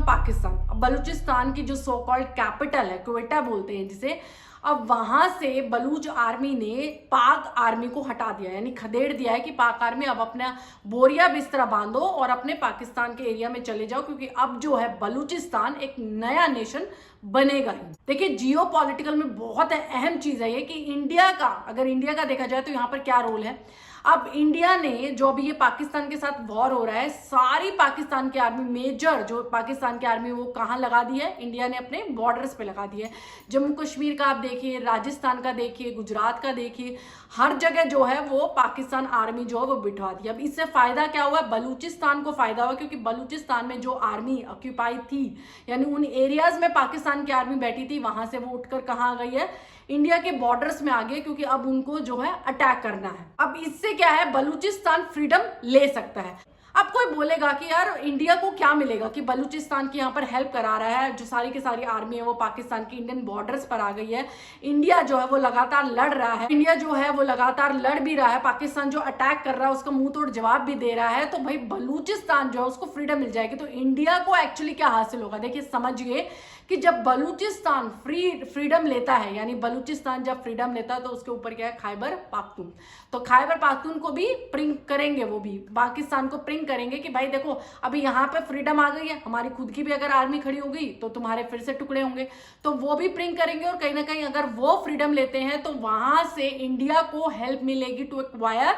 पाकिस्तान। अब बलूचिस्तान की जो सो कॉल्ड कैपिटल है, क्वेटा बोलते हैं जिसे, अब वहां से बलूच आर्मी ने पाक आर्मी को हटा दिया, यानी खदेड़ दिया है कि पाक आर्मी अब अपना बोरिया बिस्तरा बांधो और अपने पाकिस्तान के एरिया में चले जाओ, क्योंकि अब जो है बलूचिस्तान एक नया नेशन बनेगा ही। देखिए जियो पॉलिटिकल में बहुत अहम चीज है ये कि इंडिया का, अगर इंडिया का देखा जाए तो यहाँ पर क्या रोल है। अब इंडिया ने जो अभी ये पाकिस्तान के साथ वॉर हो रहा है, सारी पाकिस्तान की आर्मी, मेजर जो पाकिस्तान की आर्मी वो कहाँ लगा दी है, इंडिया ने अपने बॉर्डर्स पे लगा दी है। जम्मू कश्मीर का आप देखिए, राजस्थान का देखिए, गुजरात का देखिए, हर जगह जो है वो पाकिस्तान आर्मी जो है वो बिठवा दी। अब इससे फायदा क्या हुआ, बलूचिस्तान को फायदा हुआ, क्योंकि बलूचिस्तान में जो आर्मी ऑक्यूपाई थी, यानी उन एरियाज में पाकिस्तान की आर्मी बैठी थी, वहां से वो उठकर कहाँ आ गई है, इंडिया के बॉर्डर्स में आ गए, क्योंकि अब उनको जो है अटैक करना है। अब इससे क्या है, बलूचिस्तान फ्रीडम ले सकता है। अब कोई बोलेगा कि यार इंडिया को क्या मिलेगा कि बलूचिस्तान की यहाँ पर हेल्प करा रहा है, जो सारी की सारी आर्मी है वो पाकिस्तान की इंडियन बॉर्डर्स पर आ गई है, इंडिया जो है वो लगातार लड़ रहा है, इंडिया जो है वो लगातार लड़ भी रहा है, पाकिस्तान जो अटैक कर रहा है उसका मुंह तोड़ जवाब भी दे रहा है, तो भाई बलूचिस्तान जो है उसको फ्रीडम मिल जाएगी। तो इंडिया को एक्चुअली क्या हासिल होगा, देखिए समझिए कि जब बलूचिस्तान फ्रीडम लेता है, यानी बलूचिस्तान जब फ्रीडम लेता है तो उसके ऊपर क्या है, खैबर पाख्तून। तो खैबर पाख्तून को भी प्रिंग करेंगे, वो भी पाकिस्तान को प्रिंग करेंगे कि भाई देखो अभी यहाँ पे फ्रीडम आ गई है, हमारी खुद की भी अगर आर्मी खड़ी हो गई तो तुम्हारे फिर से टुकड़े होंगे, तो वो भी प्रिंग करेंगे। और कहीं ना कहीं अगर वो फ्रीडम लेते हैं तो वहां से इंडिया को हेल्प मिलेगी टू एक्वायर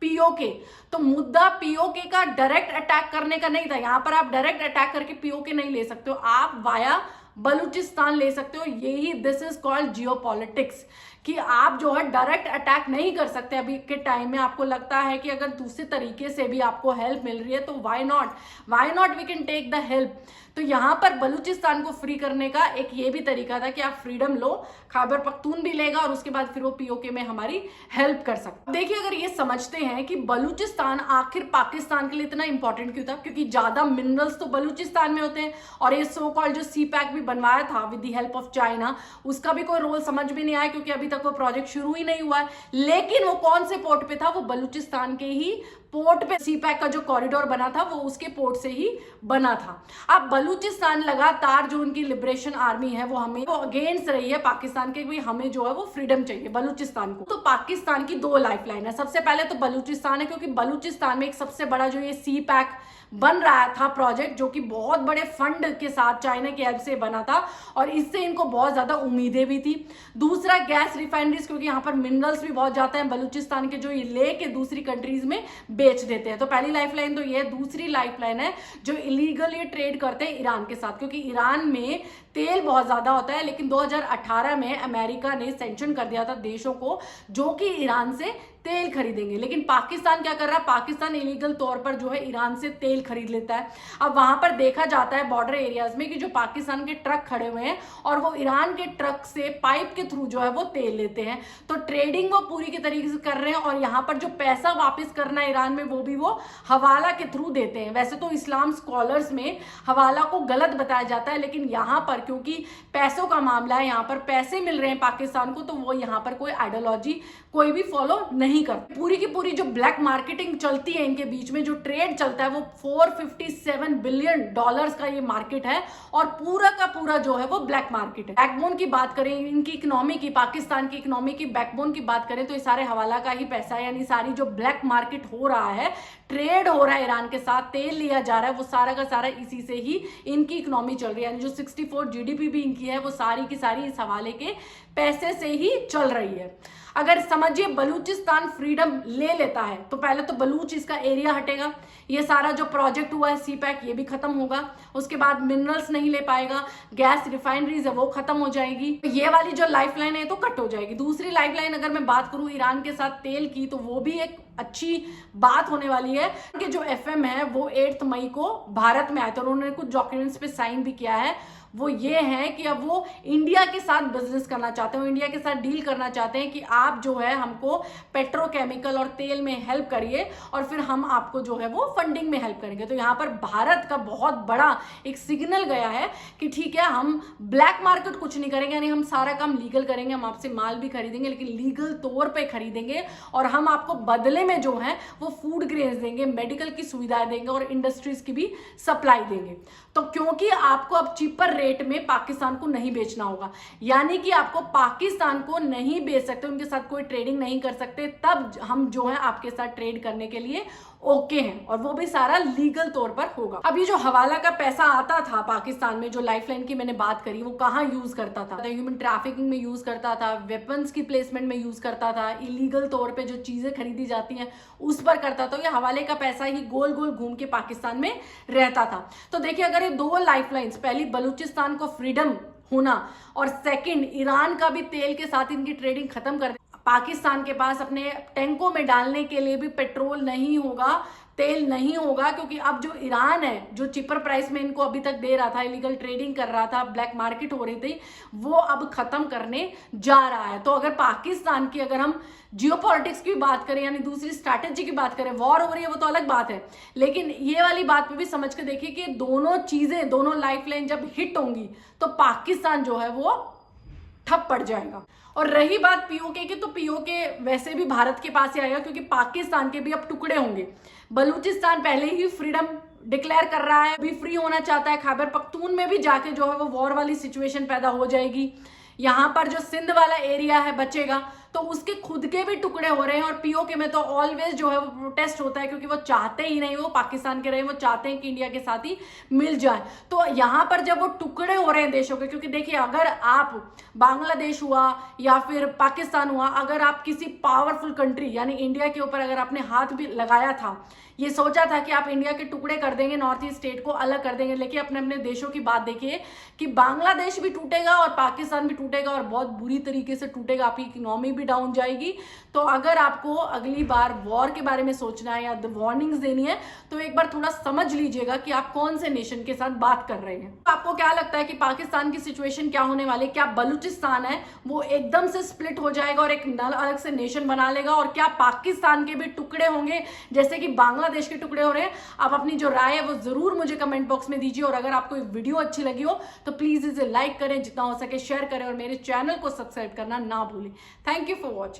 पीओके। तो मुद्दा पीओके का डायरेक्ट अटैक करने का नहीं था, यहां पर आप डायरेक्ट अटैक करके पीओके नहीं ले सकते हो, आप वाया बलूचिस्तान ले सकते हो। यही दिस इज कॉल्ड जियोपॉलिटिक्स, कि आप जो है डायरेक्ट अटैक नहीं कर सकते अभी के टाइम में। आपको लगता है कि अगर दूसरे तरीके से भी आपको हेल्प मिल रही है तो why not we can take the help. तो यहां पर बलूचिस्तान को फ्री करने का एक ये भी तरीका था कि आप फ्रीडम लो, खैबर पख्तून भी लेगा और उसके बाद फिर वो पीओके में हमारी हेल्प कर सकता। देखिए अगर ये समझते हैं कि बलूचिस्तान आखिर पाकिस्तान के लिए इतना इंपॉर्टेंट क्यों था, क्योंकि ज्यादा मिनरल्स तो बलूचिस्तान में होते हैं, और ये सो कॉल्ड जो सी पैक भी बनवाया था with the help of China, उसका भी कोई रोल समझ में नहीं आया, क्योंकि अभी तक वो प्रोजेक्ट शुरू ही नहीं हुआ है। लेकिन वो कौन से पोर्ट पे था, वो बलूचिस्तान के ही पोर्ट पे सी पैक का जो कॉरिडोर बना था वो उसके पोर्ट से ही बना था। अब बलूचिस्तान लगातार जो उनकी लिबरेशन आर्मी है वो हमें अगेंस्ट रही है पाकिस्तान के, भी हमें जो है वो फ्रीडम चाहिए बलूचिस्तान को। तो पाकिस्तान की दो लाइफलाइन है, सबसे पहले तो बलूचिस्तान है, क्योंकि बलूचिस्तान में एक सबसे बड़ा जो ये सी पैक बन रहा था प्रोजेक्ट, जो कि बहुत बड़े फंड के साथ चाइना की हेल्प से बना था, और इससे इनको बहुत ज्यादा उम्मीदें भी थी। दूसरा गैस रिफाइनरीज, क्योंकि यहाँ पर मिनरल्स भी बहुत जाते हैं बलूचिस्तान के, जो ये लेके दूसरी कंट्रीज में बेच देते हैं। तो पहली लाइफलाइन तो ये, दूसरी लाइफलाइन है जो इलीगली ट्रेड करते हैं ईरान के साथ, क्योंकि ईरान में तेल बहुत ज्यादा होता है। लेकिन 2018 में अमेरिका ने सैंक्शन कर दिया था देशों को जो कि ईरान से तेल खरीदेंगे, लेकिन पाकिस्तान क्या कर रहा है, पाकिस्तान इलीगल तौर पर जो है ईरान से तेल खरीद लेता है। अब वहां पर देखा जाता है बॉर्डर एरियाज में कि जो पाकिस्तान के ट्रक खड़े हुए हैं और वो ईरान के ट्रक से पाइप के थ्रू जो है वो तेल लेते हैं, तो ट्रेडिंग वो पूरी के तरीके से कर रहे हैं। और यहाँ पर जो पैसा वापस करना है ईरान में, वो भी वो हवाला के थ्रू देते हैं। वैसे तो इस्लाम स्कॉलर्स में हवाला को गलत बताया जाता है, लेकिन यहाँ पर क्योंकि पैसों का मामला है, यहाँ पर पैसे मिल रहे हैं पाकिस्तान को, तो वो यहाँ पर कोई आइडियोलॉजी कोई भी फॉलो नहीं करते। पूरी की पूरी जो ब्लैक मार्केटिंग चलती है इनके बीच में, जो ट्रेड चलता है, वो $457 बिलियन का ये मार्केट है, और पूरा का पूरा जो है वो ब्लैक मार्केट है। बैकबोन की बात करें इनकी इकोनॉमी की, पाकिस्तान की इकोनॉमी की बैकबोन की बात करें तो ये सारे हवाला का ही पैसा है, यानी सारी जो ब्लैक मार्केट हो रहा है, ट्रेड हो रहा है ईरान के साथ, तेल लिया जा रहा है, वो सारा का सारा इसी से ही इनकी इकोनॉमी चल रही है। यानी जो 64 जीडीपी भी इनकी है वो सारी की सारी इस हवाले के पैसे से ही चल रही है। अगर समझिए बलूचिस्तान फ्रीडम ले लेता है तो पहले तो बलूच इसका एरिया हटेगा, ये सारा जो प्रोजेक्ट हुआ है सी पैक ये भी खत्म होगा, उसके बाद मिनरल्स नहीं ले पाएगा, गैस रिफाइनरीज है वो खत्म हो जाएगी, ये वाली जो लाइफलाइन है तो कट हो जाएगी। दूसरी लाइफलाइन अगर मैं बात करूं ईरान के साथ तेल की, तो वो भी एक अच्छी बात होने वाली है कि जो एफएम है वो 8 मई को भारत में आया था, उन्होंने कुछ डॉक्यूमेंट्स पे साइन भी किया है। वो ये है कि अब वो इंडिया के साथ बिजनेस करना चाहते हैं, वो इंडिया के साथ डील करना चाहते हैं कि आप जो है हमको पेट्रोकेमिकल और तेल में हेल्प करिए और फिर हम आपको जो है वो फंडिंग में हेल्प करेंगे। तो यहाँ पर भारत का बहुत बड़ा एक सिग्नल गया है कि ठीक है, हम ब्लैक मार्केट कुछ नहीं करेंगे, यानी हम सारा काम लीगल करेंगे, हम आपसे माल भी खरीदेंगे लेकिन लीगल तौर पे खरीदेंगे और हम आपको बदले में जो है वो फूड ग्रेन्स देंगे, मेडिकल की सुविधाएं देंगे और इंडस्ट्रीज की भी सप्लाई देंगे। तो क्योंकि आपको अब चीपर रेट में पाकिस्तान को नहीं बेचना होगा, यानी कि आपको पाकिस्तान को नहीं बेच सकते, उनके साथ कोई ट्रेडिंग नहीं कर सकते, तब हम जो है आपके साथ ट्रेड करने के लिए ओके हैं और वो भी सारा लीगल तौर पर होगा। अब ये जो हवाला का पैसा आता था पाकिस्तान में, जो लाइफलाइन की मैंने बात करी, वो कहाँ यूज करता था? ह्यूमन ट्रैफिकिंग में यूज करता था, वेपन्स की प्लेसमेंट में यूज करता था, इलीगल तौर पे जो चीजें खरीदी जाती हैं उस पर करता था। ये हवाले का पैसा ही गोल गोल घूम के पाकिस्तान में रहता था। तो देखिए, अगर ये दो लाइफलाइंस, पहली बलूचिस्तान को फ्रीडम होना और सेकंड ईरान का भी तेल के साथ इनकी ट्रेडिंग खत्म कर, पाकिस्तान के पास अपने टैंकों में डालने के लिए भी पेट्रोल नहीं होगा, तेल नहीं होगा, क्योंकि अब जो ईरान है, जो चीपर प्राइस में इनको अभी तक दे रहा था, इलीगल ट्रेडिंग कर रहा था, ब्लैक मार्केट हो रही थी, वो अब खत्म करने जा रहा है। तो अगर पाकिस्तान की, अगर हम जियोपॉलिटिक्स की बात करें, यानी दूसरी स्ट्रैटेजी की बात करें, वॉर हो रही है वो तो अलग बात है, लेकिन ये वाली बात पे भी समझ के देखिए कि दोनों चीजें, दोनों लाइफलाइन जब हिट होंगी तो पाकिस्तान जो है वो ठप पड़ जाएगा। और रही बात पीओके की, तो पीओके वैसे भी भारत के पास ही आएगा, क्योंकि पाकिस्तान के भी अब टुकड़े होंगे। बलूचिस्तान पहले ही फ्रीडम डिक्लेयर कर रहा है, भी फ्री होना चाहता है, खैबर पख्तून में भी जाके जो है वो वॉर वाली सिचुएशन पैदा हो जाएगी। यहाँ पर जो सिंध वाला एरिया है बचेगा, तो उसके खुद के भी टुकड़े हो रहे हैं और पीओके में तो ऑलवेज जो है वो प्रोटेस्ट होता है, क्योंकि वो चाहते ही नहीं वो पाकिस्तान के रहे, वो चाहते हैं कि इंडिया के साथ ही मिल जाए। तो यहाँ पर जब वो टुकड़े हो रहे हैं देशों के, क्योंकि देखिए, अगर आप बांग्लादेश हुआ या फिर पाकिस्तान हुआ, अगर आप किसी पावरफुल कंट्री यानी इंडिया के ऊपर अगर आपने हाथ भी लगाया था, ये सोचा था कि आप इंडिया के टुकड़े कर देंगे, नॉर्थ ईस्ट स्टेट को अलग कर देंगे, लेकिन अपने अपने देशों की बात देखिए कि बांग्लादेश भी टूटेगा और पाकिस्तान भी टूटेगा और बहुत बुरी तरीके से टूटेगा, आपकी इकोनॉमी भी डाउन जाएगी। तो अगर आपको अगली बार वॉर के बारे में सोचना है या वार्निंग्स देनी है, तो एक बार थोड़ा समझ लीजिएगा कि आप कौन से नेशन के साथ बात कर रहे हैं। आपको क्या लगता है कि पाकिस्तान की सिचुएशन क्या होने वाली? क्या बलूचिस्तान है वो एकदम से स्प्लिट हो जाएगा और एक अलग से नेशन बना लेगा, और क्या पाकिस्तान के भी टुकड़े होंगे जैसे कि बांग्लादेश के टुकड़े हो रहे हैं? आप अपनी जो राय है वो जरूर मुझे कमेंट बॉक्स में दीजिए, और अगर आपको वीडियो अच्छी लगी हो तो प्लीज इसे लाइक करें, जितना हो सके शेयर करें और मेरे चैनल को सब्सक्राइब करना ना भूलें। Thank you for watching.